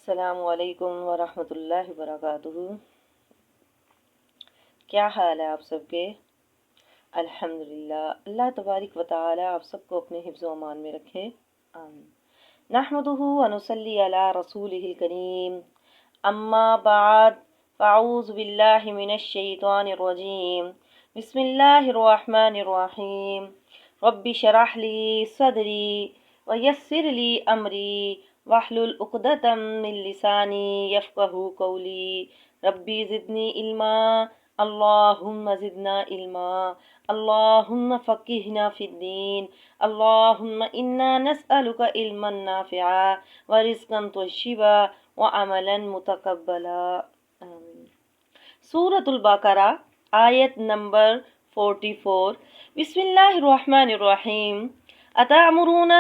السلام علیکم ورحمۃ اللہ وبرکاتہ۔ کیا حال ہے آپ سب کے؟ الحمدللہ، اللہ تبارک و تعالی آپ سب کو اپنے حفظ و امان میں رکھے، آمین۔ نحمدہ ونصلی علی رسولہ الکریم، اما بعد فاعوذ باللہ من الشیطان الرجیم، بسم اللہ الرحمن الرحیم۔ رب اشرح لی صدری ویسر لی امری واحلل عقدۃ من لسانی یفقہوا قولی، ربی زدنی علما، اللہم زدنا علما، اللہم فقہنا فی الدین، اللہم انا نسألک علما نافعا ورزقا طیبا وعملا متقبلا، آمین۔ سورۃ البقرہ آیت نمبر 44۔ بسم اللہ الرحمن الرحیم۔ اتامرون،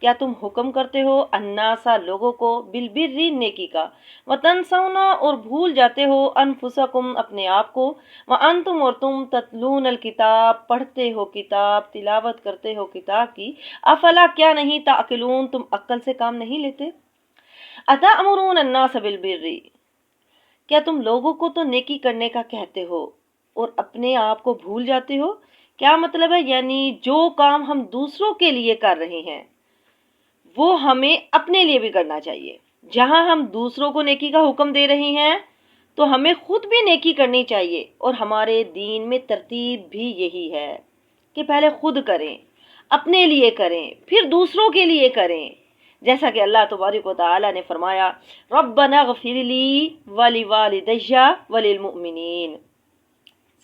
کیا تم حکم کرتے ہو، الناسا لوگوں کو، بالبر نیکی کا، وتنسون اور بھول جاتے ہو، انفسکم اپنے آپ کو، وانتم اور تم تتلون الکتاب پڑھتے ہو کتاب، تلاوت کرتے ہو کتاب کی، افلا کیا نہیں تعقلون تم عقل سے کام نہیں لیتے۔ اتامرون الناس بالبر، کیا تم لوگوں کو تو نیکی کرنے کا کہتے ہو اور اپنے آپ کو بھول جاتے ہو؟ کیا مطلب ہے؟ یعنی جو کام ہم دوسروں کے لیے کر رہے ہیں وہ ہمیں اپنے لیے بھی کرنا چاہیے۔ جہاں ہم دوسروں کو نیکی کا حکم دے رہے ہیں تو ہمیں خود بھی نیکی کرنی چاہیے، اور ہمارے دین میں ترتیب بھی یہی ہے کہ پہلے خود کریں، اپنے لیے کریں، پھر دوسروں کے لیے کریں۔ جیسا کہ اللہ تبارک و تعالی نے فرمایا، ربنا اغفر لی ولوالدی وللمؤمنین،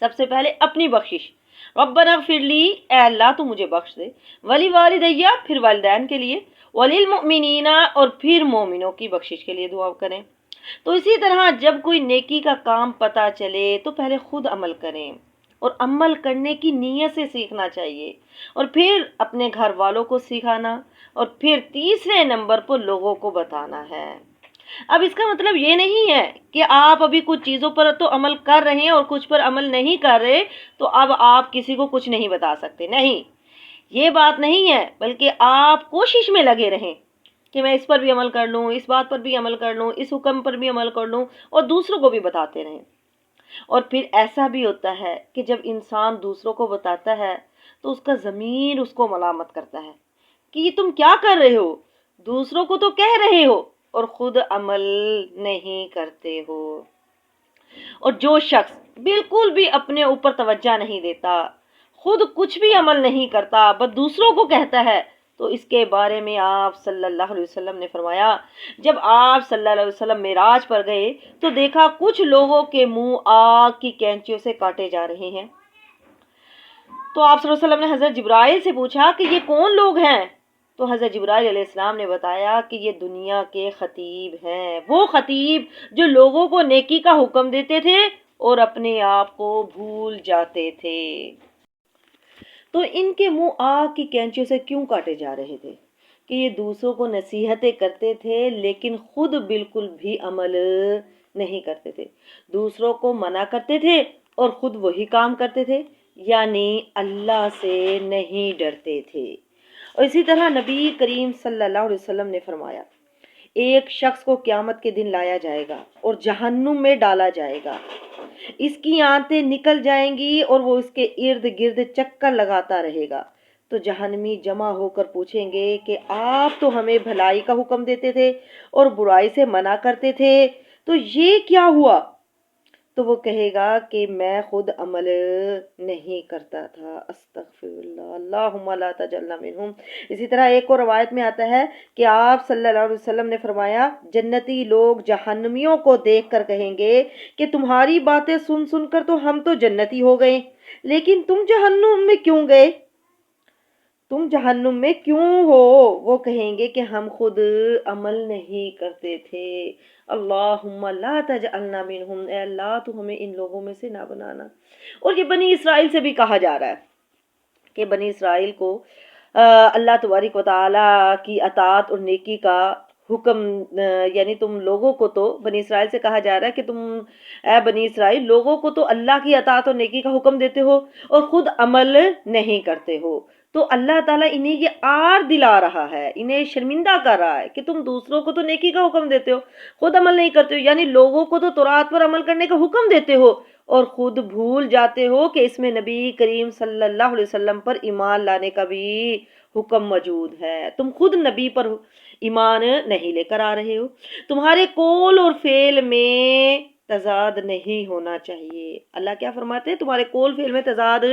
سب سے پہلے اپنی بخشش، ربنا اغفر لی، اے اللہ تو مجھے بخش دے، ولوالدی پھر والدین کے لیے، وللمؤمنین اور پھر مومنوں کی بخشش کے لیے دعا کریں۔ تو اسی طرح جب کوئی نیکی کا کام پتہ چلے تو پہلے خود عمل کریں، اور عمل کرنے کی نیت سے سیکھنا چاہیے، اور پھر اپنے گھر والوں کو سکھانا، اور پھر تیسرے نمبر پر لوگوں کو بتانا ہے۔ اب اس کا مطلب یہ نہیں ہے کہ آپ ابھی کچھ چیزوں پر تو عمل کر رہے ہیں اور کچھ پر عمل نہیں کر رہے تو اب آپ کسی کو کچھ نہیں بتا سکتے، نہیں، یہ بات نہیں ہے، بلکہ آپ کوشش میں لگے رہیں کہ میں اس پر بھی عمل کر لوں، اس بات پر بھی عمل کر لوں، اس حکم پر بھی عمل کر لوں، اور دوسروں کو بھی بتاتے رہیں۔ اور پھر ایسا بھی ہوتا ہے کہ جب انسان دوسروں کو بتاتا ہے تو اس کا ضمیر اس کو ملامت کرتا ہے کہ یہ تم کیا کر رہے ہو، دوسروں کو تو کہہ رہے ہو اور خود عمل نہیں کرتے ہو۔ اور جو شخص بالکل بھی اپنے اوپر توجہ نہیں دیتا، خود کچھ بھی عمل نہیں کرتا، بس دوسروں کو کہتا ہے، تو اس کے بارے میں آپ صلی اللہ علیہ وسلم نے فرمایا، جب آپ صلی اللہ علیہ وسلم معراج پر گئے تو دیکھا کچھ لوگوں کے منہ آگ کی کینچیوں سے کاٹے جا رہے ہیں۔ تو آپ صلی اللہ علیہ وسلم نے حضرت جبرائیل سے پوچھا کہ یہ کون لوگ ہیں؟ تو حضرت جبرائیل علیہ السلام نے بتایا کہ یہ دنیا کے خطیب ہیں، وہ خطیب جو لوگوں کو نیکی کا حکم دیتے تھے اور اپنے آپ کو بھول جاتے تھے۔ تو ان کے منہ آگ کی کینچیوں سے کیوں کاٹے جا رہے تھے؟ کہ یہ دوسروں کو نصیحتیں کرتے تھے لیکن خود بالکل بھی عمل نہیں کرتے تھے، دوسروں کو منع کرتے تھے اور خود وہی کام کرتے تھے، یعنی اللہ سے نہیں ڈرتے تھے۔ اور اسی طرح نبی کریم صلی اللہ علیہ وسلم نے فرمایا، ایک شخص کو قیامت کے دن لایا جائے گا اور جہنم میں ڈالا جائے گا، اس کی آنتیں نکل جائیں گی اور وہ اس کے ارد گرد چکر لگاتا رہے گا، تو جہنمی جمع ہو کر پوچھیں گے کہ آپ تو ہمیں بھلائی کا حکم دیتے تھے اور برائی سے منع کرتے تھے، تو یہ کیا ہوا؟ تو وہ کہے گا کہ میں خود عمل نہیں کرتا تھا، استغفر اللہ، اللہم لا تجعلنا منہم۔ اسی طرح ایک اور روایت میں آتا ہے کہ آپ صلی اللہ علیہ وسلم نے فرمایا، جنتی لوگ جہنمیوں کو دیکھ کر کہیں گے کہ تمہاری باتیں سن سن کر تو ہم تو جنتی ہو گئے، لیکن تم جہنم میں کیوں گئے؟ تم جہنم میں کیوں ہو؟ وہ کہیں گے کہ ہم خود عمل نہیں کرتے تھے۔ اللہم لا تجعلنا منہم، اے اللہ تو ہمیں ان لوگوں میں سے نہ بنانا۔ اور یہ بنی اسرائیل سے بھی کہا جا رہا ہے کہ بنی اسرائیل کو اللہ تبارک و تعالیٰ کی اطاعت اور نیکی کا حکم، یعنی تم لوگوں کو تو بنی اسرائیل سے کہا جا رہا ہے کہ تم اے بنی اسرائیل لوگوں کو تو اللہ کی اطاعت اور نیکی کا حکم دیتے ہو اور خود عمل نہیں کرتے ہو، تو اللہ تعالیٰ انہیں یہ آر دلا رہا ہے، انہیں شرمندہ کر رہا ہے کہ تم دوسروں کو تو نیکی کا حکم دیتے ہو، خود عمل نہیں کرتے ہو، یعنی لوگوں کو تو تورات پر عمل کرنے کا حکم دیتے ہو اور خود بھول جاتے ہو کہ اس میں نبی کریم صلی اللہ علیہ وسلم پر ایمان لانے کا بھی حکم موجود ہے۔ تم خود نبی پر ایمان نہیں لے کر آ رہے ہو۔ تمہارے قول اور فعل میں تضاد نہیں ہونا چاہیے۔ اللہ کیا فرماتے ہیں؟ تمہارے قول فعل میں تضاد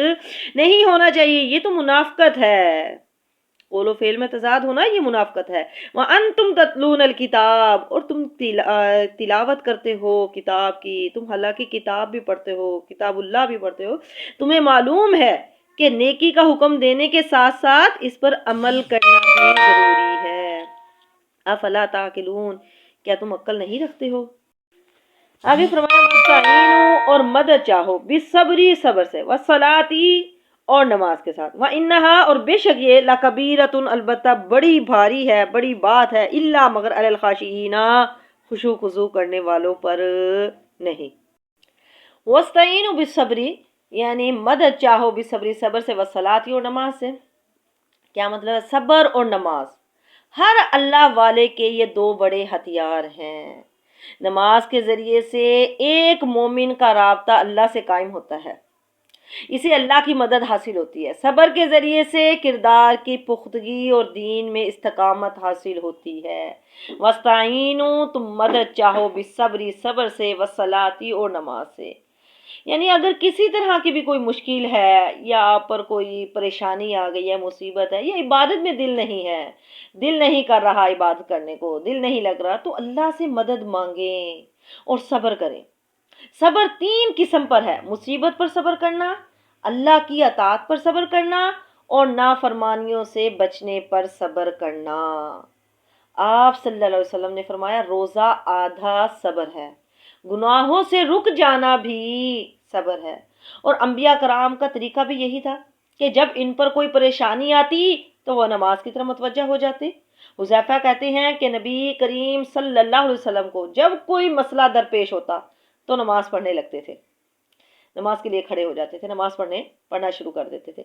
نہیں ہونا چاہیے، یہ تو منافقت ہے۔ قول و فعل میں تضاد ہونا یہ منافقت ہے۔ وَأَنْتُمْ تَتْلُونَ الْكِتَابَ، اور تم تلاوت کرتے ہو کتاب کی، تم اللہ کی کتاب بھی پڑھتے ہو، کتاب اللہ بھی پڑھتے ہو، تمہیں معلوم ہے کہ نیکی کا حکم دینے کے ساتھ ساتھ اس پر عمل کرنا بھی ضروری ہے۔ افلا تعقلون، کیا تم عقل نہیں رکھتے ہو؟ آگے فرمایا وَاسْتَعِینُوا، اور مدد چاہو، بِالصَّبْرِ، صبر سے، وَالصَّلَاةِ، اور نماز کے ساتھ، وَإِنَّهَا، اور بے شک یہ، لَكَبِيرَةٌ، البتہ بڑی بھاری ہے، بڑی بات ہے، إِلَّا مگر عَلَى الْخَاشِعِينَ، خشوع خضوع کرنے والوں پر نہیں۔ وَاسْتَعِینُوا بِالصَّبْرِ، یعنی مدد چاہو، بِالصَّبْرِ، صبر سے، وَالصَّلَاةِ، اور نماز سے۔ کیا مطلب ہے؟ صبر اور نماز ہر اللہ والے کے یہ دو بڑے ہتھیار ہیں۔ نماز کے ذریعے سے ایک مومن کا رابطہ اللہ سے قائم ہوتا ہے، اسے اللہ کی مدد حاصل ہوتی ہے۔ صبر کے ذریعے سے کردار کی پختگی اور دین میں استقامت حاصل ہوتی ہے۔ وَاسْتَعِینُوا، تم مدد چاہو، بِالصَّبْرِ، صبر سے، وَالصَّلَاةِ، اور نماز سے۔ یعنی اگر کسی طرح کی بھی کوئی مشکل ہے یا آپ پر کوئی پریشانی آ گئی ہے، مصیبت ہے، یا عبادت میں دل نہیں ہے، دل نہیں کر رہا عبادت کرنے کو، دل نہیں لگ رہا، تو اللہ سے مدد مانگیں اور صبر کریں۔ صبر تین قسم پر ہے: مصیبت پر صبر کرنا، اللہ کی اطاعت پر صبر کرنا، اور نافرمانیوں سے بچنے پر صبر کرنا۔ آپ صلی اللہ علیہ وسلم نے فرمایا روزہ آدھا صبر ہے، گناہوں سے رک جانا بھی صبر ہے۔ اور انبیاء کرام کا طریقہ بھی یہی تھا کہ جب ان پر کوئی پریشانی آتی تو وہ نماز کی طرف متوجہ ہو جاتے۔ حذیفہ کہتے ہیں کہ نبی کریم صلی اللہ علیہ وسلم کو جب کوئی مسئلہ درپیش ہوتا تو نماز پڑھنے لگتے تھے، نماز کے لیے کھڑے ہو جاتے تھے، نماز پڑھنا شروع کر دیتے تھے۔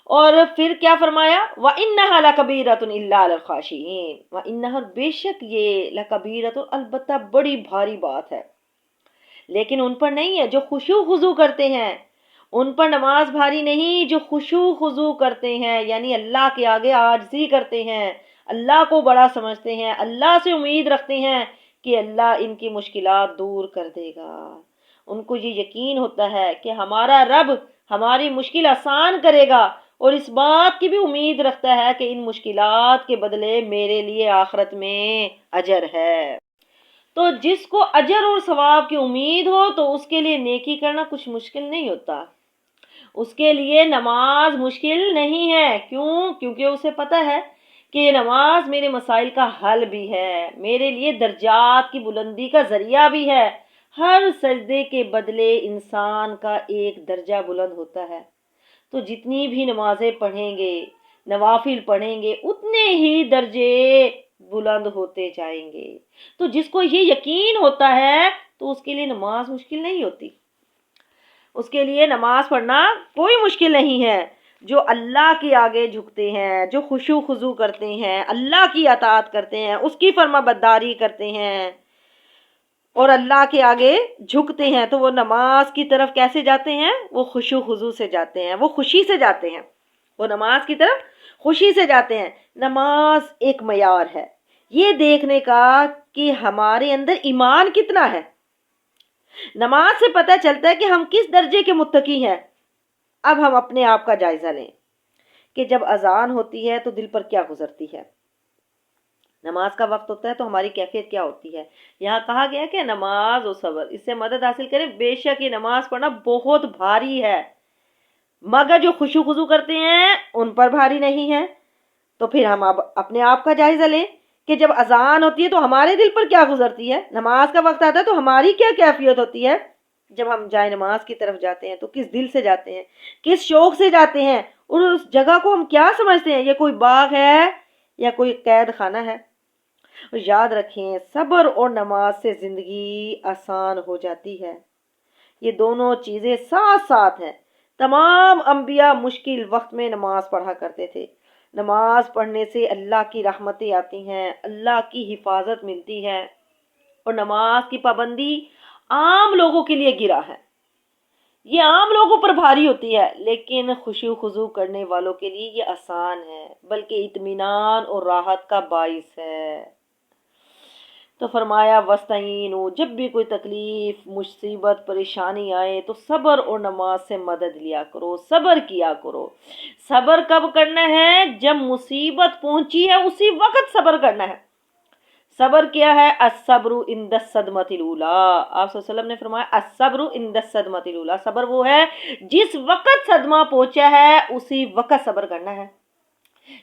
اور پھر کیا فرمایا؟ وَإِنَّهَا لَكَبِيرَةٌ إِلَّا عَلَى الْخَاشِعِينَ، وَإِنَّهَا، بے شک یہ، لَكَبِيرَةٌ، البتہ بڑی بھاری بات ہے، لیکن ان پر نہیں ہے جو خشوع خضوع کرتے ہیں، ان پر نماز بھاری نہیں جو خشوع خضوع کرتے ہیں، یعنی اللہ کے آگے عاجزی کرتے ہیں، اللہ کو بڑا سمجھتے ہیں، اللہ سے امید رکھتے ہیں کہ اللہ ان کی مشکلات دور کر دے گا۔ ان کو یہ یقین ہوتا ہے کہ ہمارا رب ہماری مشکل آسان کرے گا، اور اس بات کی بھی امید رکھتا ہے کہ ان مشکلات کے بدلے میرے لیے آخرت میں اجر ہے۔ تو جس کو اجر اور ثواب کی امید ہو تو اس کے لیے نیکی کرنا کچھ مشکل نہیں ہوتا، اس کے لیے نماز مشکل نہیں ہے۔ کیوں؟ کیونکہ اسے پتہ ہے کہ یہ نماز میرے مسائل کا حل بھی ہے، میرے لیے درجات کی بلندی کا ذریعہ بھی ہے۔ ہر سجدے کے بدلے انسان کا ایک درجہ بلند ہوتا ہے، تو جتنی بھی نمازیں پڑھیں گے، نوافل پڑھیں گے، اتنے ہی درجے بلند ہوتے جائیں گے۔ تو جس کو یہ یقین ہوتا ہے تو اس کے لیے نماز مشکل نہیں ہوتی، اس کے لیے نماز پڑھنا کوئی مشکل نہیں ہے۔ جو اللہ کے آگے جھکتے ہیں، جو خشوع خضوع کرتے ہیں، اللہ کی اطاعت کرتے ہیں، اس کی فرما برداری کرتے ہیں اور اللہ کے آگے جھکتے ہیں، تو وہ نماز کی طرف کیسے جاتے ہیں؟ وہ خشوع خضوع سے جاتے ہیں، وہ خوشی سے جاتے ہیں، وہ نماز کی طرف خوشی سے جاتے ہیں۔ نماز ایک معیار ہے یہ دیکھنے کا کہ ہمارے اندر ایمان کتنا ہے۔ نماز سے پتہ چلتا ہے کہ ہم کس درجے کے متقی ہیں۔ اب ہم اپنے آپ کا جائزہ لیں کہ جب اذان ہوتی ہے تو دل پر کیا گزرتی ہے، نماز کا وقت ہوتا ہے تو ہماری کیفیت کیا ہوتی ہے۔ یہاں کہا گیا کہ نماز و صبر، اس سے مدد حاصل کریں۔ بے شک یہ نماز پڑھنا بہت بھاری ہے، مگر جو خشوع خضوع کرتے ہیں ان پر بھاری نہیں ہے۔ تو پھر ہم اب اپنے آپ کا جائزہ لیں کہ جب اذان ہوتی ہے تو ہمارے دل پر کیا گزرتی ہے، نماز کا وقت آتا ہے تو ہماری کیا کیفیت ہوتی ہے۔ جب ہم جائے نماز کی طرف جاتے ہیں تو کس دل سے جاتے ہیں، کس شوق سے جاتے ہیں، اور اس جگہ کو ہم کیا سمجھتے ہیں، یہ کوئی باغ ہے یا کوئی قید خانہ ہے۔ اور یاد رکھیں صبر اور نماز سے زندگی آسان ہو جاتی ہے، یہ دونوں چیزیں ساتھ ساتھ ہیں۔ تمام انبیاء مشکل وقت میں نماز پڑھا کرتے تھے۔ نماز پڑھنے سے اللہ کی رحمتیں آتی ہیں، اللہ کی حفاظت ملتی ہے، اور نماز کی پابندی عام لوگوں کے لیے گرا ہے، یہ عام لوگوں پر بھاری ہوتی ہے، لیکن خشوع خضوع کرنے والوں کے لیے یہ آسان ہے، بلکہ اطمینان اور راحت کا باعث ہے۔ تو فرمایا وَاسْتَعِینُوا، جب بھی کوئی تکلیف، مصیبت، پریشانی آئے تو صبر اور نماز سے مدد لیا کرو، صبر کیا کرو۔ صبر کب کرنا ہے؟ جب مصیبت پہنچی ہے اسی وقت صبر کرنا ہے۔ صبر کیا ہے؟ الصبر عند الصدمۃ الاولی، آپ صلی اللہ علیہ وسلم نے فرمایا الصبر عند الصدمۃ الاولی، صبر وہ ہے جس وقت صدمہ پہنچا ہے اسی وقت صبر کرنا ہے۔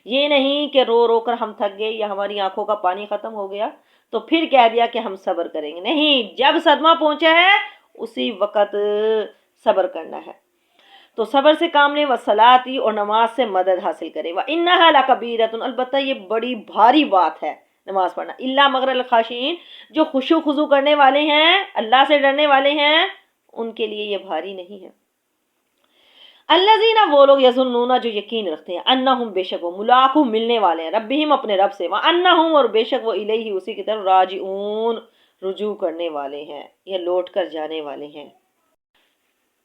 یہ نہیں کہ رو رو کر ہم تھک گئے یا ہماری آنکھوں کا پانی ختم ہو گیا تو پھر کہہ دیا کہ ہم صبر کریں گے، نہیں، جب صدمہ پہنچا ہے اسی وقت صبر کرنا ہے۔ تو صبر سے کام لیں، وصلاتی، اور نماز سے مدد حاصل کریں، وَإِنَّهَا لَكَبِيرَةٌ، البتہ یہ بڑی بھاری بات ہے نماز پڑھنا، الا مگر الخاشعین، جو خشوع خضوع کرنے والے ہیں، اللہ سے ڈرنے والے ہیں، ان کے لیے یہ بھاری نہیں ہے۔ الذین، وہ لوگ، یظنون، جو یقین رکھتے ہیں، انہم، بے شک وہ، ملاقو، ملنے والے ہیں، ربہم، اپنے رب سے، وانہم، اور بے شک وہ، الیہ، اسی کی طرف، راجعون، رجوع کرنے والے ہیں یا لوٹ کر جانے والے ہیں۔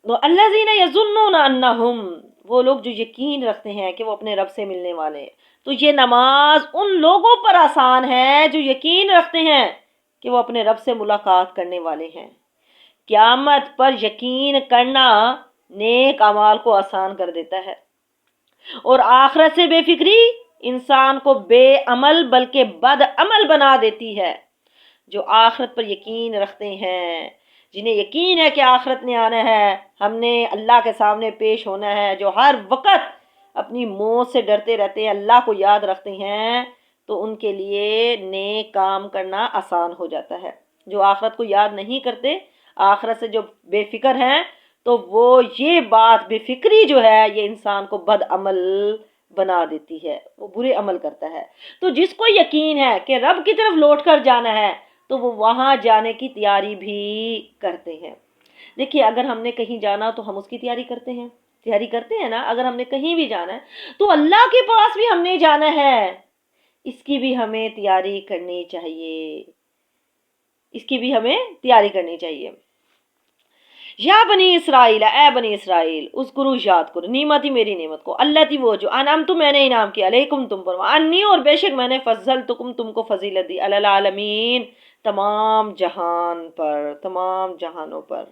تو الذین یظنون انہم، وہ لوگ جو یقین رکھتے ہیں کہ وہ اپنے رب سے ملنے والے ہیں۔ تو یہ نماز ان لوگوں پر آسان ہے جو یقین رکھتے ہیں کہ وہ اپنے رب سے ملاقات کرنے والے ہیں۔ قیامت پر یقین کرنا نیک اعمال کو آسان کر دیتا ہے، اور آخرت سے بے فکری انسان کو بے عمل بلکہ بد عمل بنا دیتی ہے۔ جو آخرت پر یقین رکھتے ہیں، جنہیں یقین ہے کہ آخرت نے آنا ہے، ہم نے اللہ کے سامنے پیش ہونا ہے، جو ہر وقت اپنی موت سے ڈرتے رہتے ہیں، اللہ کو یاد رکھتے ہیں، تو ان کے لیے نیک کام کرنا آسان ہو جاتا ہے۔ جو آخرت کو یاد نہیں کرتے، آخرت سے جو بے فکر ہیں، تو وہ یہ بات، بے فکری جو ہے، یہ انسان کو بد عمل بنا دیتی ہے، وہ برے عمل کرتا ہے۔ تو جس کو یقین ہے کہ رب کی طرف لوٹ کر جانا ہے تو وہ وہاں جانے کی تیاری بھی کرتے ہیں۔ دیکھیے، اگر ہم نے کہیں جانا تو ہم اس کی تیاری کرتے ہیں نا، اگر ہم نے کہیں بھی جانا ہے تو اللہ کے پاس بھی ہم نے جانا ہے، اس کی بھی ہمیں تیاری کرنی چاہیے، اس کی بھی ہمیں تیاری کرنی چاہیے۔ یا بنی اسرائیل، اے بنی اسرائیل، اذکروا، یاد کرو، نعمتی، میری نعمت کو، اللہ تی، وہ جو، انعمت، میں نے انعام کیا، علیکم، تم پر، انی، اور بے شک میں نے، فضلتکم، تم کو فضیلت دی، علی العالمین، تمام جہان پر، تمام جہانوں پر۔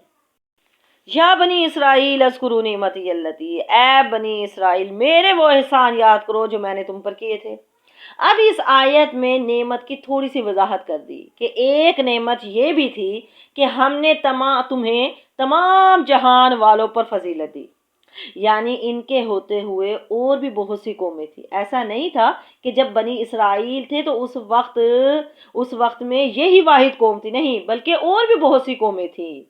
یا بنی اسرائیل اذکروا نعمتی اللتی، اے بنی اسرائیل، میرے وہ احسان یاد کرو جو میں نے تم پر کیے تھے۔ اب اس آیت میں نعمت کی تھوڑی سی وضاحت کر دی کہ ایک نعمت یہ بھی تھی کہ ہم نے تمہیں تمام جہان والوں پر فضیلت دی، یعنی ان کے ہوتے ہوئے اور بھی بہت سی قومیں تھی۔ ایسا نہیں تھا کہ جب بنی اسرائیل تھے تو اس وقت میں یہی واحد قوم تھی، نہیں، بلکہ اور بھی بہت سی قومیں تھیں۔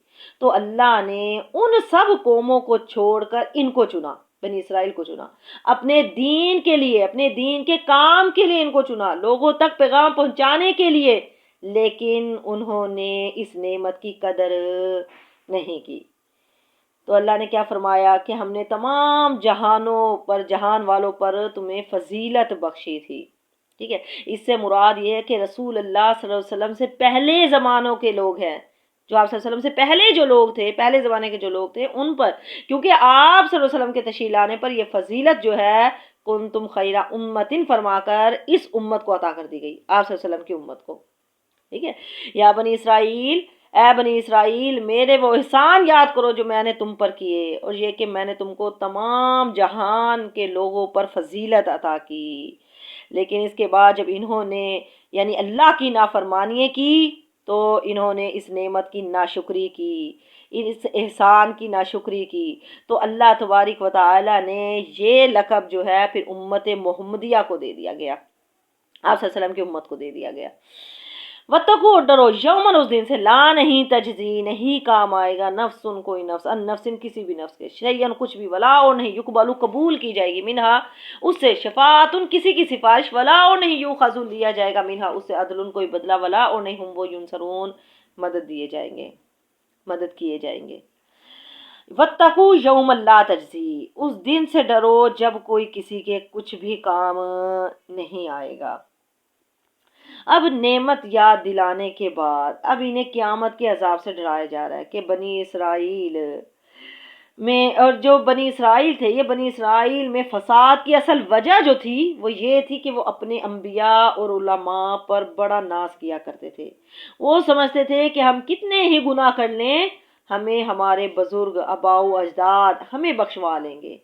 تو اللہ نے ان سب قوموں کو چھوڑ کر ان کو چنا، بنی اسرائیل کو چنا، اپنے دین کے لیے، اپنے دین کے کام کے لیے ان کو چنا، لوگوں تک پیغام پہنچانے کے لیے، لیکن انہوں نے اس نعمت کی قدر نہیں کی۔ تو اللہ نے کیا فرمایا کہ ہم نے تمام جہانوں پر، جہان والوں پر تمہیں فضیلت بخشی تھی، ٹھیک ہے۔ اس سے مراد یہ ہے کہ رسول اللہ صلی اللہ علیہ وسلم سے پہلے زمانوں کے لوگ ہیں، جو آپ صلی اللہ علیہ وسلم سے پہلے جو لوگ تھے، پہلے زمانے کے جو لوگ تھے، ان پر، کیونکہ آپ صلی اللہ علیہ وسلم کے تشریف لانے پر یہ فضیلت جو ہے کنتم خیر امت فرما کر اس امت کو عطا کر دی گئی، آپ صلی اللہ علیہ وسلم کی امت کو، ٹھیک ہے۔ یا بنی اسرائیل، اے بنی اسرائیل، میرے وہ احسان یاد کرو جو میں نے تم پر کیے، اور یہ کہ میں نے تم کو تمام جہان کے لوگوں پر فضیلت عطا کی۔ لیکن اس کے بعد جب انہوں نے یعنی اللہ کی نافرمانی کی تو انہوں نے اس نعمت کی ناشکری کی، اس احسان کی ناشکری کی، تو اللہ تبارک و تعالی نے یہ لقب جو ہے پھر امت محمدیہ کو دے دیا گیا، آپ صلی اللہ علیہ وسلم کی امت کو دے دیا گیا۔ وَاتَّقُوا، ڈرو، یومن، اس دن سے، لا، نہیں، تجزی، نہیں کام آئے گا، نفس، کوئی نفس، ان نفس، کسی بھی نفس کے، شیئن، کچھ بھی، ولا، اور نہیں، یقبل، قبول کی جائے گی، منہا، اس سے، شفاعت، کسی کی سفارش، ولا، اور نہیں، یؤخذ، لیا جائے گا، منہا، اس سے، عدل، کوئی بدلہ، ولا، اور نہیں، ہم وہ ینصرون، مدد دیے جائیں گے، مدد کیے جائیں گے۔ وَاتَّقُوا يَوْمًا لَا تَجْزِي، اس دن سے ڈرو جب کوئی کسی کے کچھ بھی کام نہیں آئے گا۔ اب نعمت یاد دلانے کے بعد اب انہیں قیامت کے عذاب سے ڈرایا جا رہا ہے کہ بنی اسرائیل میں، اور جو بنی اسرائیل تھے، یہ بنی اسرائیل میں فساد کی اصل وجہ جو تھی وہ یہ تھی کہ وہ اپنے انبیاء اور علماء پر بڑا ناز کیا کرتے تھے۔ وہ سمجھتے تھے کہ ہم کتنے ہی گناہ کر لیں، ہمیں ہمارے بزرگ آباء و اجداد ہمیں بخشوا لیں گے۔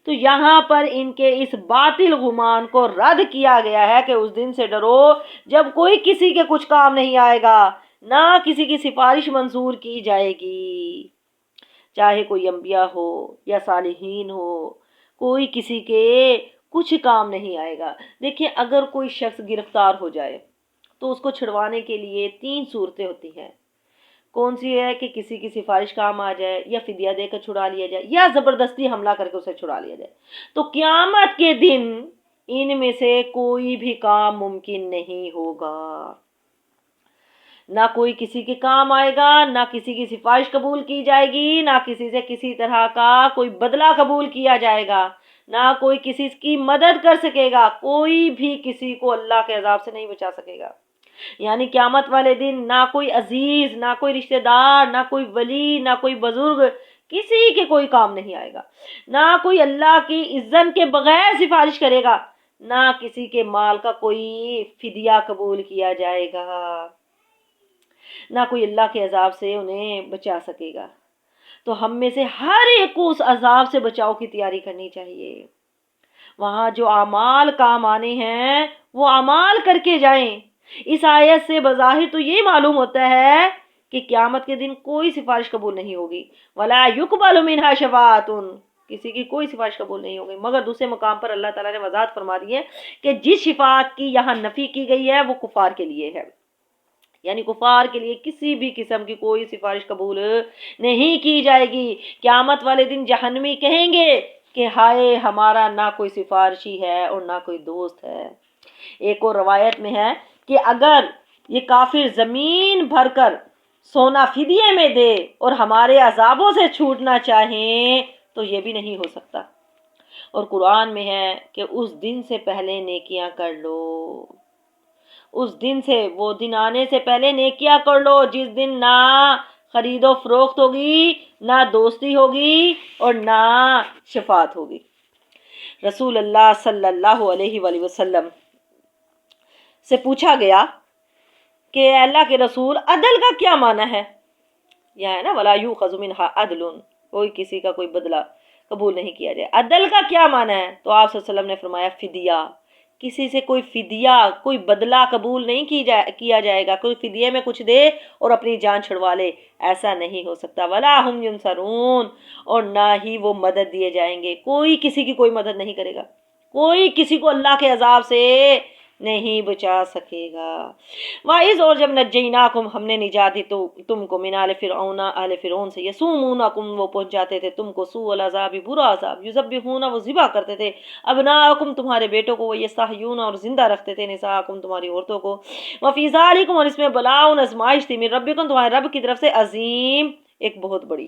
تو یہاں پر ان کے اس باطل گمان کو رد کیا گیا ہے کہ اس دن سے ڈرو جب کوئی کسی کے کچھ کام نہیں آئے گا، نہ کسی کی سفارش منظور کی جائے گی، چاہے کوئی انبیاء ہو یا صالحین ہو، کوئی کسی کے کچھ کام نہیں آئے گا۔ دیکھیں، اگر کوئی شخص گرفتار ہو جائے تو اس کو چھڑوانے کے لیے 3 صورتیں ہوتی ہیں۔ کون سی ہے؟ کہ کسی کی سفارش کام آ جائے، یا فدیہ دے کر چھڑا لیا جائے، یا زبردستی حملہ کر کے اسے چھڑا لیا جائے۔ تو قیامت کے دن ان میں سے کوئی بھی کام ممکن نہیں ہوگا، نہ کوئی کسی کے کام آئے گا، نہ کسی کی سفارش قبول کی جائے گی، نہ کسی سے کسی طرح کا کوئی بدلہ قبول کیا جائے گا، نہ کوئی کسی کی مدد کر سکے گا، کوئی بھی کسی کو اللہ کے عذاب سے نہیں بچا سکے گا۔ یعنی قیامت والے دن نہ کوئی عزیز، نہ کوئی رشتہ دار، نہ کوئی ولی، نہ کوئی بزرگ، کسی کے کوئی کام نہیں آئے گا، نہ کوئی اللہ کی اذن کے بغیر سفارش کرے گا، نہ کسی کے مال کا کوئی فدیہ قبول کیا جائے گا، نہ کوئی اللہ کے عذاب سے انہیں بچا سکے گا۔ تو ہم میں سے ہر ایک کو اس عذاب سے بچاؤ کی تیاری کرنی چاہیے۔ وہاں جو اعمال کام آنے ہیں وہ اعمال کر کے جائیں۔ اس آیت سے بظاہر تو یہ معلوم ہوتا ہے کہ قیامت کے دن کوئی سفارش قبول نہیں ہوگی، وَلَا يُقْبَلُ مِنْهَا شَفَاعَةٌ، کسی کی کوئی سفارش قبول نہیں ہوگی۔ مگر دوسرے مقام پر اللہ تعالیٰ نے وضاحت فرما دی ہے کہ جس شفاعت کی یہاں نفی کی گئی ہے وہ کفار کے لیے ہے، یعنی کفار کے لیے کسی بھی قسم کی کوئی سفارش قبول نہیں کی جائے گی۔ قیامت والے دن جہنمی کہیں گے کہ ہائے، ہمارا نہ کوئی سفارشی ہے اور نہ کوئی دوست ہے۔ ایک اور روایت میں ہے کہ اگر یہ کافر زمین بھر کر سونا فدیے میں دے اور ہمارے عذابوں سے چھوٹنا چاہیں تو یہ بھی نہیں ہو سکتا۔ اور قرآن میں ہے کہ اس دن سے پہلے نیکیاں کر لو، اس دن سے، وہ دن آنے سے پہلے نیکیاں کر لو جس دن نہ خرید و فروخت ہوگی، نہ دوستی ہوگی اور نہ شفاعت ہوگی۔ رسول اللہ صلی اللہ علیہ وآلہ وسلم سے پوچھا گیا کہ اے اللہ کے رسول، عدل کا کیا معنی ہے؟ یہ ہے نا وَلَا يُؤْخَذُ مِنْهَا عَدْلٌ، کوئی کسی کا کوئی بدلہ قبول نہیں کیا جائے۔ عدل کا کیا معنی ہے؟ تو آپ صلی اللہ علیہ وسلم نے فرمایا فدیہ، کسی سے کوئی فدیہ، کوئی بدلہ قبول نہیں کیا جائے گا، کوئی فدیے میں کچھ دے اور اپنی جان چھڑوا لے، ایسا نہیں ہو سکتا۔ وَلَا هُمْ يُنصَرُونَ، اور نہ ہی وہ مدد دیے جائیں گے، کوئی کسی کی کوئی مدد نہیں کرے گا، کوئی کسی کو اللہ کے عذاب سے نہیں بچا سکے گا۔ وَإِذْ، اور جب نجیناکم، ہم نے نجات دی تو تم کو، من آل فرعون، آل فرعون سے، یسومونکم، وہ پہنچاتے تھے تم کو، سوء العذاب، برا عذاب، یذبحون، وہ ذبح کرتے تھے، ابناءکم، تمہارے بیٹوں کو، ویستحیون، اور زندہ رکھتے تھے، نساءکم، تمہاری عورتوں کو، وفی ذالکم، اور اس میں بلاء، آزمائش تھی، من ربکم، تمہارے رب کی طرف سے، عظیم، ایک بہت بڑی۔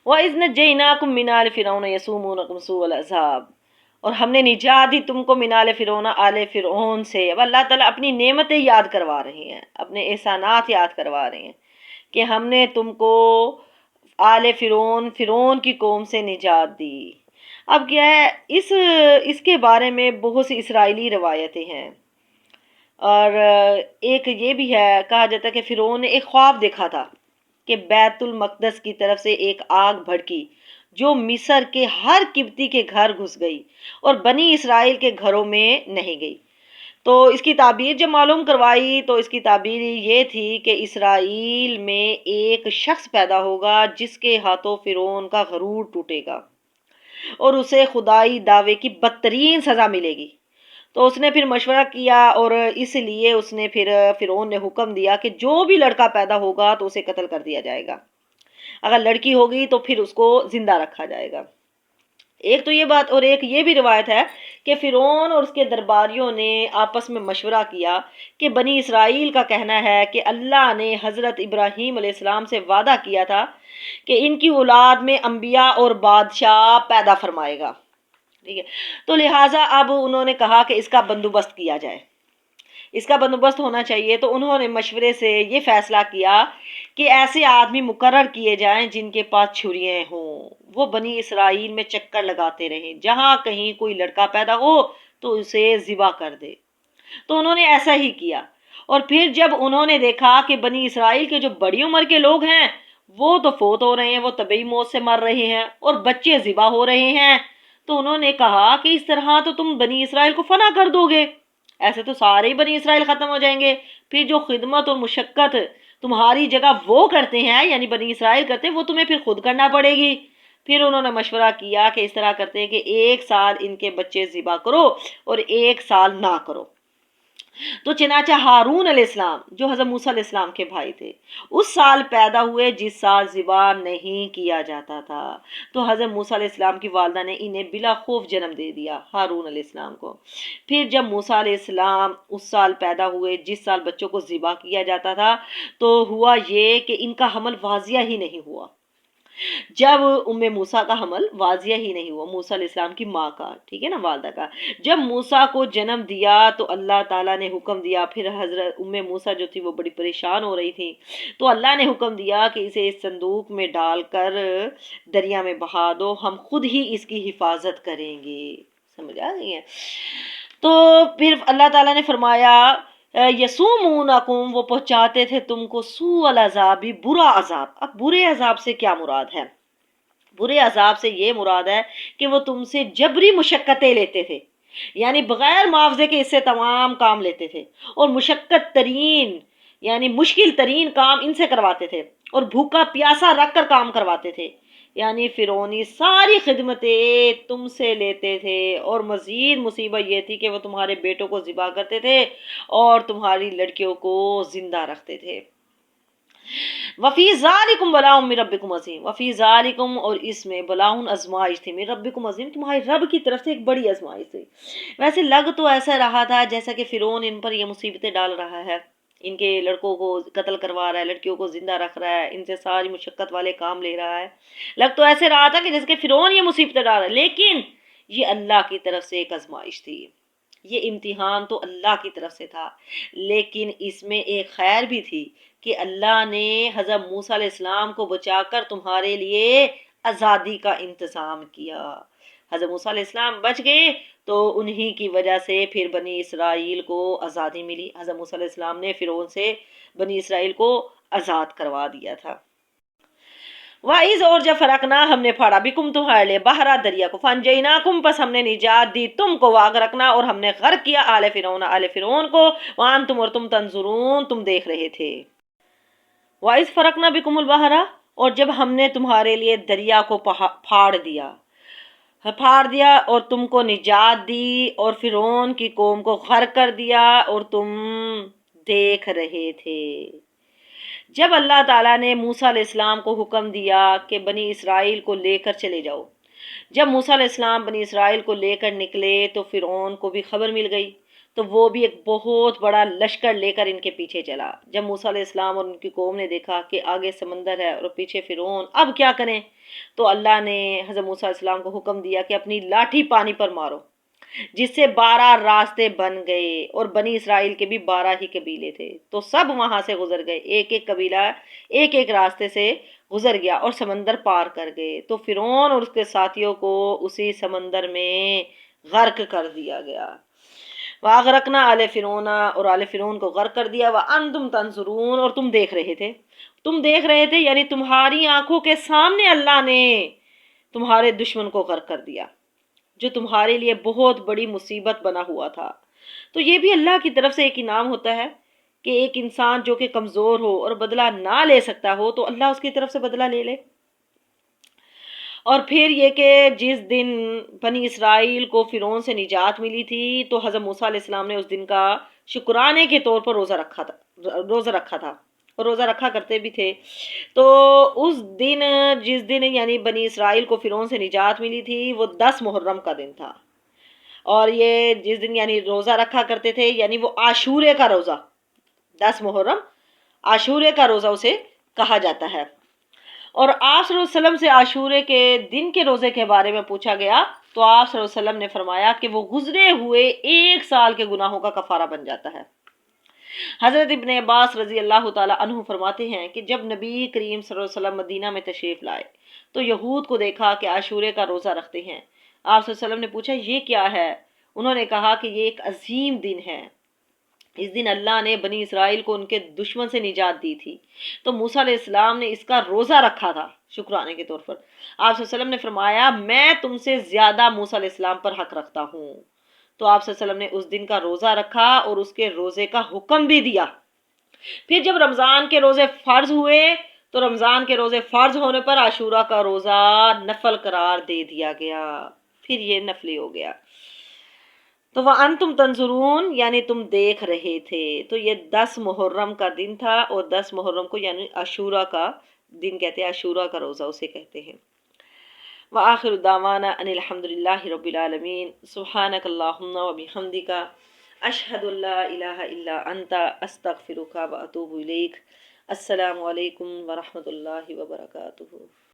وَإِذْ نَجَّيْنَاكُمْ مِنْ آلِ فِرْعَوْنَ يَسُومُونَكُمْ سُوءَ الْعَذَابِ، اور ہم نے نجات دی تم کو، من آل فرعون، آل فرعون سے۔ اب اللہ تعالیٰ اپنی نعمتیں یاد کروا رہے ہیں، اپنے احسانات یاد کروا رہے ہیں کہ ہم نے تم کو آل فرعون، فرعون کی قوم سے نجات دی۔ اب کیا ہے، اس کے بارے میں بہت سی اسرائیلی روایتیں ہیں، اور ایک یہ بھی ہے، کہا جاتا ہے کہ فرعون نے ایک خواب دیکھا تھا کہ بیت المقدس کی طرف سے ایک آگ بھڑکی جو مصر کے ہر قبطی کے گھر گھس گئی اور بنی اسرائیل کے گھروں میں نہیں گئی۔ تو اس کی تعبیر جب معلوم کروائی تو اس کی تعبیر یہ تھی کہ اسرائیل میں ایک شخص پیدا ہوگا جس کے ہاتھوں فرعون کا غرور ٹوٹے گا اور اسے خدائی دعوے کی بدترین سزا ملے گی۔ تو اس نے پھر مشورہ کیا اور اس لیے اس نے پھر فرعون نے حکم دیا کہ جو بھی لڑکا پیدا ہوگا تو اسے قتل کر دیا جائے گا، اگر لڑکی ہوگی تو پھر اس کو زندہ رکھا جائے گا۔ ایک تو یہ بات، اور ایک یہ بھی روایت ہے کہ فرعون اور اس کے درباریوں نے آپس میں مشورہ کیا کہ بنی اسرائیل کا کہنا ہے کہ اللہ نے حضرت ابراہیم علیہ السلام سے وعدہ کیا تھا کہ ان کی اولاد میں انبیاء اور بادشاہ پیدا فرمائے گا، ٹھیک ہے، تو لہٰذا اب انہوں نے کہا کہ اس کا بندوبست کیا جائے، اس کا بندوبست ہونا چاہیے۔ تو انہوں نے مشورے سے یہ فیصلہ کیا کہ ایسے آدمی مقرر کیے جائیں جن کے پاس چھریاں ہوں، وہ بنی اسرائیل میں چکر لگاتے رہیں، جہاں کہیں کوئی لڑکا پیدا ہو تو اسے ذبح کر دے۔ تو انہوں نے ایسا ہی کیا، اور پھر جب انہوں نے دیکھا کہ بنی اسرائیل کے جو بڑی عمر کے لوگ ہیں وہ تو فوت ہو رہے ہیں، وہ طبعی موت سے مر رہے ہیں، اور بچے ذبح ہو رہے ہیں، تو انہوں نے کہا کہ اس طرح تو تم بنی اسرائیل کو فنا کر دو گے، ایسے تو سارے ہی بنی اسرائیل ختم ہو جائیں گے، پھر جو خدمت اور مشقت تمہاری جگہ وہ کرتے ہیں، یعنی بنی اسرائیل کرتے ہیں، وہ تمہیں پھر خود کرنا پڑے گی۔ پھر انہوں نے مشورہ کیا کہ اس طرح کرتے ہیں کہ 1 سال ان کے بچے ذبح کرو اور 1 سال نہ کرو۔ تو چنانچہ ہارون علیہ السلام جو حضرت موسیٰ علیہ السلام کے بھائی تھے اس سال پیدا ہوئے جس سال ذبح نہیں کیا جاتا تھا، تو حضرت موسیٰ علیہ السلام کی والدہ نے انہیں بلا خوف جنم دے دیا، ہارون علیہ السلام کو۔ پھر جب موسیٰ علیہ السلام اس سال پیدا ہوئے جس سال بچوں کو ذبح کیا جاتا تھا، تو ہوا یہ کہ ان کا حمل واضح ہی نہیں ہوا۔ جب موسیٰ کا حمل واضح ہی نہیں ہوا، موسیٰ علیہ السلام کی ماں کا، ٹھیک ہے نا، والدہ کا، جب موسیٰ کو جنم دیا تو اللہ تعالیٰ نے حکم دیا، پھر حضرت موسیٰ جو تھی وہ بڑی پریشان ہو رہی تھی، تو اللہ نے حکم دیا کہ اسے اس صندوق میں ڈال کر دریا میں بہا دو، ہم خود ہی اس کی حفاظت کریں گے۔ سمجھ آ گئی ہے؟ تو پھر اللہ تعالیٰ نے فرمایا یسومونکم، وہ پہنچاتے تھے تم کو سوء العذاب، برا عذاب۔ اب برے عذاب سے کیا مراد ہے؟ برے عذاب سے یہ مراد ہے کہ وہ تم سے جبری مشقتیں لیتے تھے، یعنی بغیر معاوضے کے اس سے تمام کام لیتے تھے، اور مشقت ترین یعنی مشکل ترین کام ان سے کرواتے تھے، اور بھوکا پیاسا رکھ کر کام کرواتے تھے، یعنی فرعونی ساری خدمتیں تم سے لیتے تھے، اور مزید مصیبت یہ تھی کہ وہ تمہارے بیٹوں کو ذبح کرتے تھے اور تمہاری لڑکیوں کو زندہ رکھتے تھے۔ وفی ذالکم بلاء من ربکم عظیم، وفی ذالکم، اور اس میں بلاء آزمائش تھی، من ربکم عظیم، تمہارے رب کی طرف سے ایک بڑی آزمائش تھی۔ ویسے لگ تو ایسا رہا تھا جیسا کہ فرعون ان پر یہ مصیبتیں ڈال رہا ہے، ان کے لڑکوں کو قتل کروا رہا ہے، لڑکیوں کو زندہ رکھ رہا ہے، ان سے ساری مشقت والے کام لے رہا ہے، لگ تو ایسے رہا تھا کہ جیسے کہ فرعون یہ مصیبتیں ڈال رہا ہے، لیکن یہ اللہ کی طرف سے ایک آزمائش تھی، یہ امتحان تو اللہ کی طرف سے تھا، لیکن اس میں ایک خیر بھی تھی کہ اللہ نے حضرت موسیٰ علیہ السلام کو بچا کر تمہارے لیے آزادی کا انتظام کیا۔ حضرت موسیٰ علیہ السلام بچ گئے تو انہی کی وجہ سے پھر بنی اسرائیل کو آزادی ملی، حضرت موسیٰ علیہ السلام نے فرعون سے بنی اسرائیل کو آزاد کروا دیا تھا۔ وَإِذْ، اور جب فرقنا، ہم نے پھاڑا، بکم تمہارے لیے، بحرا دریا کو، فانجیناکم، پس ہم نے نجات دی تم کو، واغرقنا، اور ہم نے غرق کیا آل فرعون کو، وانتم، اور تم تنظرون، تم دیکھ رہے تھے۔ وَإِذْ فَرَقْنَا بِكُمُ الْبَحْرَ، اور جب ہم نے تمہارے لیے دریا کو پھاڑ دیا اور تم کو نجات دی، اور فرعون کی قوم کو غرق کر دیا، اور تم دیکھ رہے تھے۔ جب اللہ تعالیٰ نے موسیٰ علیہ السلام کو حکم دیا کہ بنی اسرائیل کو لے کر چلے جاؤ، جب موسیٰ علیہ السلام بنی اسرائیل کو لے کر نکلے تو فرعون کو بھی خبر مل گئی، تو وہ بھی ایک بہت بڑا لشکر لے کر ان کے پیچھے چلا۔ جب موسیٰ علیہ السلام اور ان کی قوم نے دیکھا کہ آگے سمندر ہے اور پیچھے فرعون، اب کیا کریں؟ تو اللہ نے حضرت موسیٰ علیہ السلام کو حکم دیا کہ اپنی لاٹھی پانی پر مارو، جس سے 12 راستے بن گئے، اور بنی اسرائیل کے بھی 12 ہی قبیلے تھے، تو سب وہاں سے گزر گئے، ایک ایک قبیلہ ایک ایک راستے سے گزر گیا اور سمندر پار کر گئے، تو فرعون اور اس کے ساتھیوں کو اسی سمندر میں غرق کر دیا گیا۔ وَأَغْرَقْنَا آلَ فِرْعَوْنَ، اور آل فرعون کو غرق کر دیا، وَأَنْتُمْ تَنْظُرُونَ، اور تم دیکھ رہے تھے، یعنی تمہاری آنکھوں کے سامنے اللہ نے تمہارے دشمن کو غرق کر دیا، جو تمہارے لیے بہت بڑی مصیبت بنا ہوا تھا۔ تو یہ بھی اللہ کی طرف سے ایک انعام ہوتا ہے کہ ایک انسان جو کہ کمزور ہو اور بدلہ نہ لے سکتا ہو تو اللہ اس کی طرف سے بدلہ لے لے۔ اور پھر یہ کہ جس دن بنی اسرائیل کو فرعون سے نجات ملی تھی تو حضرت موسیٰ علیہ السلام نے اس دن کا شکرانے کے طور پر روزہ رکھا تھا۔ روزہ رکھا کرتے بھی تھے۔ تو اس دن، جس دن یعنی بنی اسرائیل کو فرعون سے نجات ملی تھی، وہ 10 محرم کا دن تھا، اور یہ جس دن یعنی روزہ رکھا کرتے تھے یعنی وہ عاشورے کا روزہ، 10 محرم عاشورے کا روزہ اسے کہا جاتا ہے۔ اور آپ صلی اللہ علیہ وسلم سے عاشورے کے دن کے روزے کے بارے میں پوچھا گیا تو آپ صلی اللہ علیہ وسلم نے فرمایا کہ وہ گزرے ہوئے 1 سال کے گناہوں کا کفارہ بن جاتا ہے۔ حضرت ابن عباس رضی اللہ تعالی عنہ فرماتے ہیں کہ جب نبی کریم صلی اللہ علیہ وسلم مدینہ میں تشریف لائے تو یہود کو دیکھا کہ عاشورے کا روزہ رکھتے ہیں۔ آپ صلی اللہ علیہ وسلم نے پوچھا یہ کیا ہے؟ انہوں نے کہا کہ یہ ایک عظیم دن ہے، اس دن اللہ نے بنی اسرائیل کو ان کے دشمن سے نجات دی تھی، تو موسیٰ علیہ السلام نے اس کا روزہ رکھا تھا شکرانے کے طور پر۔ آپ صلی اللہ علیہ وسلم نے فرمایا میں تم سے زیادہ موسیٰ علیہ السلام پر حق رکھتا ہوں، تو آپ صلی اللہ علیہ وسلم نے اس دن کا روزہ رکھا اور اس کے روزے کا حکم بھی دیا۔ پھر جب رمضان کے روزے فرض ہوئے تو رمضان کے روزے فرض ہونے پر عاشورہ کا روزہ نفل قرار دے دیا گیا، پھر یہ نفلی ہو گیا۔ تو وَأَنْتُمْ تَنْظُرُونَ یعنی تم دیکھ رہے تھے، تو یہ 10 محرم کا دن تھا، اور 10 محرم کو یعنی عاشورہ کا دن کہتے ہیں، عاشورہ کا روزہ اسے کہتے ہیں۔ وآخر دعوانا ان الحمد للہ رب العالمین، سبحانک اللہم وبحمدک، اشہد ان لا الہ الا انت، استغفرک واتوب الیک۔ السلام علیکم ورحمۃ اللہ وبرکاتہ۔